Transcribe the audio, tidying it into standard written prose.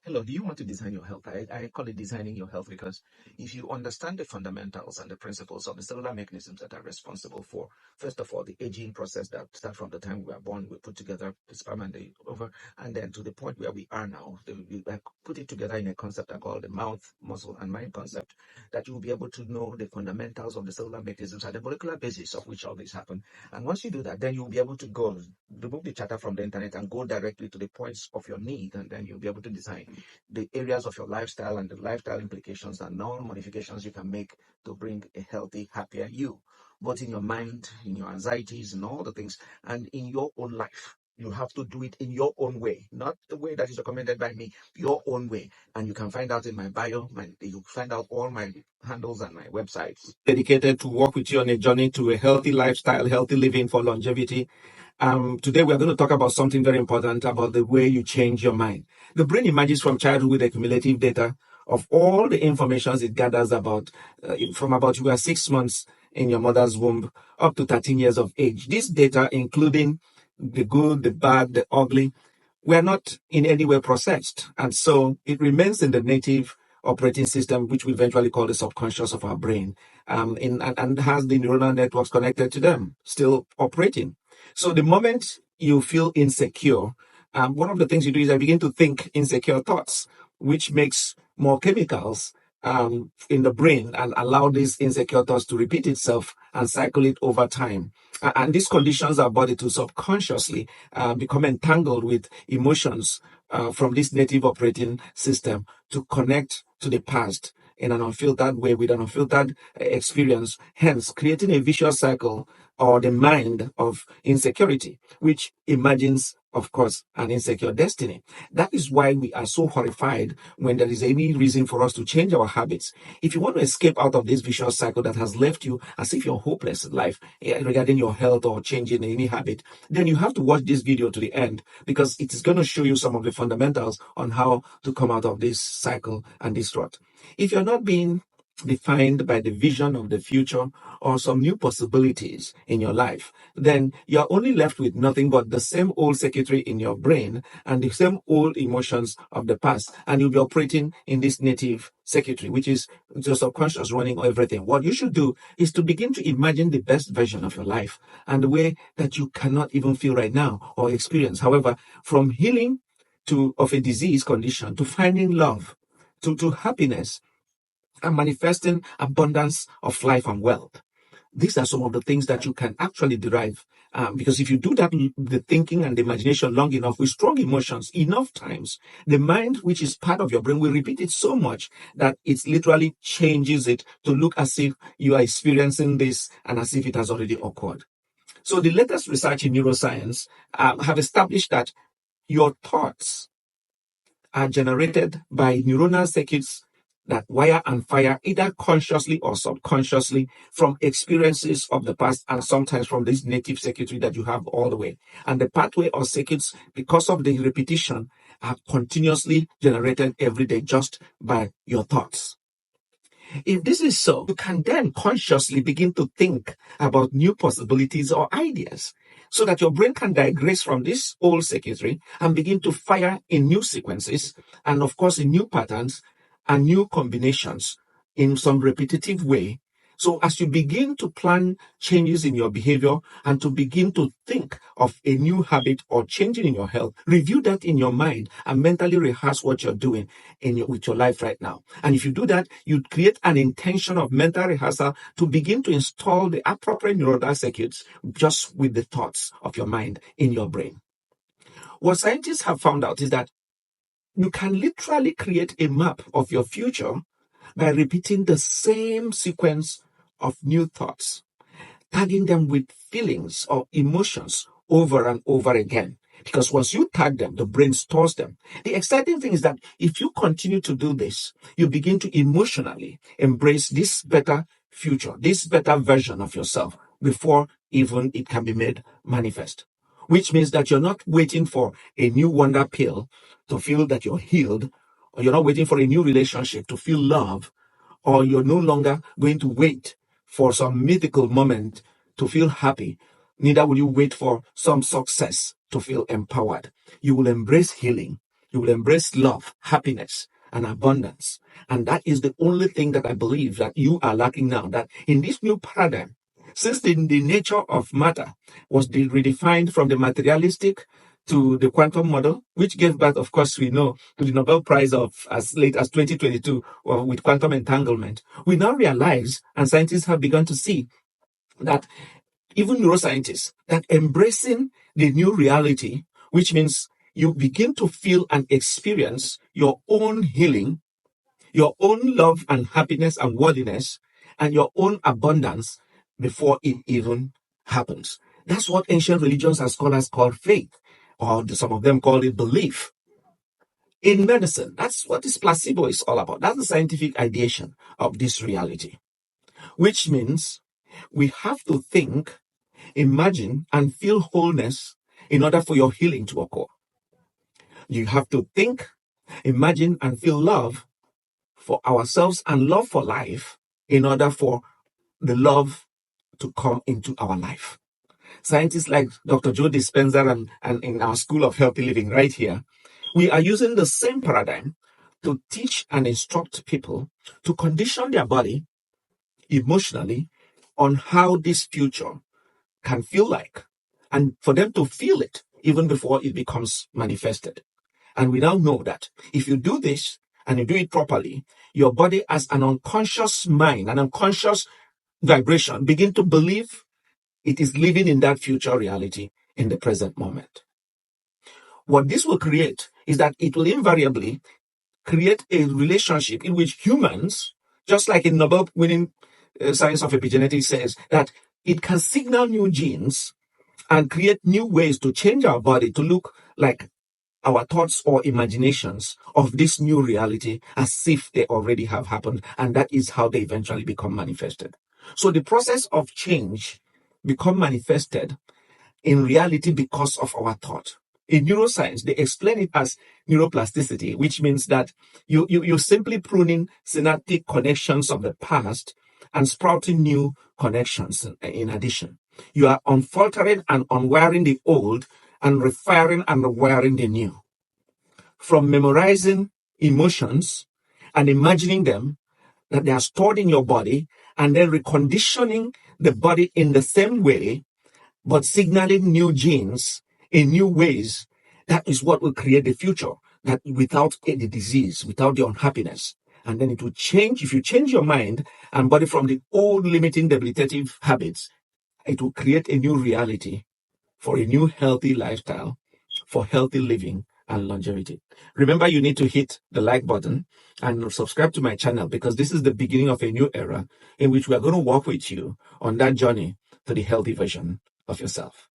Hello, do you want to design your health? I call it designing your health because if you understand the fundamentals and the principles of the cellular mechanisms that are responsible for, first of all, the aging process that starts from the time we are born, we put together the sperm and the over, and then to the point where we are now, I put it together in a concept I call the mouth, muscle, and mind concept, that you will be able to know the fundamentals of the cellular mechanisms at the molecular basis of which all this happen. And once you do that, then you'll be able to go remove the chatter from the internet and go directly to the points of your need, and then you'll be able to design the areas of your lifestyle and the lifestyle implications and non-modifications you can make to bring a healthy, happier you, both in your mind, in your anxieties, and all the things, and in your own life. You have to do it in your own way, not the way that is recommended by me, your own way. And you can find out in my bio, you find out all my handles and my websites. Dedicated to walk with you on a journey to a healthy lifestyle, healthy living for longevity. Today we're going to talk about something very important about the way you change your mind. The brain emerges from childhood with a cumulative data of all the information it gathers from about you were 6 months in your mother's womb up to 13 years of age. This data, including the good, the bad, the ugly, were not in any way processed. And so it remains in the native operating system, which we eventually call the subconscious of our brain, and has the neuronal networks connected to them, still operating. So the moment you feel insecure, one of the things you do is I begin to think insecure thoughts, which makes more chemicals in the brain and allow these insecure thoughts to repeat itself and cycle it over time. And these conditions our body to subconsciously become entangled with emotions from this native operating system to connect to the past in an unfiltered way with an unfiltered experience, hence creating a vicious cycle or the mind of insecurity, which imagines, of course, an insecure destiny. That is why we are so horrified when there is any reason for us to change our habits. If you want to escape out of this vicious cycle that has left you as if you're hopeless in life regarding your health or changing any habit, then you have to watch this video to the end because it is going to show you some of the fundamentals on how to come out of this cycle and this rut. If you're not being defined by the vision of the future or some new possibilities in your life, then you're only left with nothing but the same old circuitry in your brain and the same old emotions of the past. And you'll be operating in this native circuitry, which is your subconscious running everything. What you should do is to begin to imagine the best version of your life and the way that you cannot even feel right now or experience. However, from healing of a disease condition to finding love, to happiness, and manifesting abundance of life and wealth. These are some of the things that you can actually derive. Because if you do that, the thinking and the imagination long enough with strong emotions, enough times, the mind, which is part of your brain, will repeat it so much that it literally changes it to look as if you are experiencing this and as if it has already occurred. So the latest research in neuroscience have established that your thoughts are generated by neuronal circuits that wire and fire either consciously or subconsciously from experiences of the past and sometimes from this native circuitry that you have all the way. And the pathway or circuits, because of the repetition, are continuously generated every day just by your thoughts. If this is so, you can then consciously begin to think about new possibilities or ideas so that your brain can digress from this old circuitry and begin to fire in new sequences and, of course, in new patterns and new combinations in some repetitive way. So as you begin to plan changes in your behavior and to begin to think of a new habit or changing in your health, review that in your mind and mentally rehearse what you're doing with your life right now. And if you do that, you create an intention of mental rehearsal to begin to install the appropriate neuronal circuits just with the thoughts of your mind in your brain. What scientists have found out is that you can literally create a map of your future by repeating the same sequence of new thoughts, tagging them with feelings or emotions over and over again. Because once you tag them, the brain stores them. The exciting thing is that if you continue to do this, you begin to emotionally embrace this better future, this better version of yourself before even it can be made manifest. Which means that you're not waiting for a new wonder pill to feel that you're healed, or you're not waiting for a new relationship to feel love, or you're no longer going to wait for some mythical moment to feel happy. Neither will you wait for some success to feel empowered. You will embrace healing. You will embrace love, happiness, and abundance. And that is the only thing that I believe that you are lacking now. That in this new paradigm, since the nature of matter was redefined from the materialistic to the quantum model, which gave birth, of course, we know, to the Nobel Prize of as late as 2022 with quantum entanglement, we now realize, and scientists have begun to see, that even neuroscientists, that embracing the new reality, which means you begin to feel and experience your own healing, your own love and happiness and worthiness, and your own abundance before it even happens. That's what ancient religions and scholars call faith, or some of them call it belief. In medicine, that's what this placebo is all about. That's the scientific ideation of this reality, which means we have to think, imagine, and feel wholeness in order for your healing to occur. You have to think, imagine, and feel love for ourselves and love for life in order for the love to come into our life. Scientists like Dr. Joe Dispenza and in our School of Healthy Living right here, we are using the same paradigm to teach and instruct people to condition their body emotionally on how this future can feel like, and for them to feel it even before it becomes manifested. And we now know that if you do this and you do it properly, your body as an unconscious mind, an unconscious vibration, begin to believe it is living in that future reality in the present moment. What this will create is that it will invariably create a relationship in which humans, just like in Nobel winning science of epigenetics says, that it can signal new genes and create new ways to change our body to look like our thoughts or imaginations of this new reality as if they already have happened. And that is how they eventually become manifested. So the process of change become manifested in reality because of our thought. In neuroscience, they explain it as neuroplasticity, which means that you're simply pruning synaptic connections of the past and sprouting new connections in addition. You are unfaltering and unwiring the old and refiring and rewiring the new. From memorizing emotions and imagining them, that they are stored in your body, and then reconditioning the body in the same way, but signaling new genes in new ways. That is what will create the future, that without the disease, without the unhappiness. And then it will change. If you change your mind and body from the old limiting debilitative habits, it will create a new reality for a new healthy lifestyle, for healthy living and longevity. Remember, you need to hit the like button and subscribe to my channel, because this is the beginning of a new era in which we are going to walk with you on that journey to the healthy version of yourself.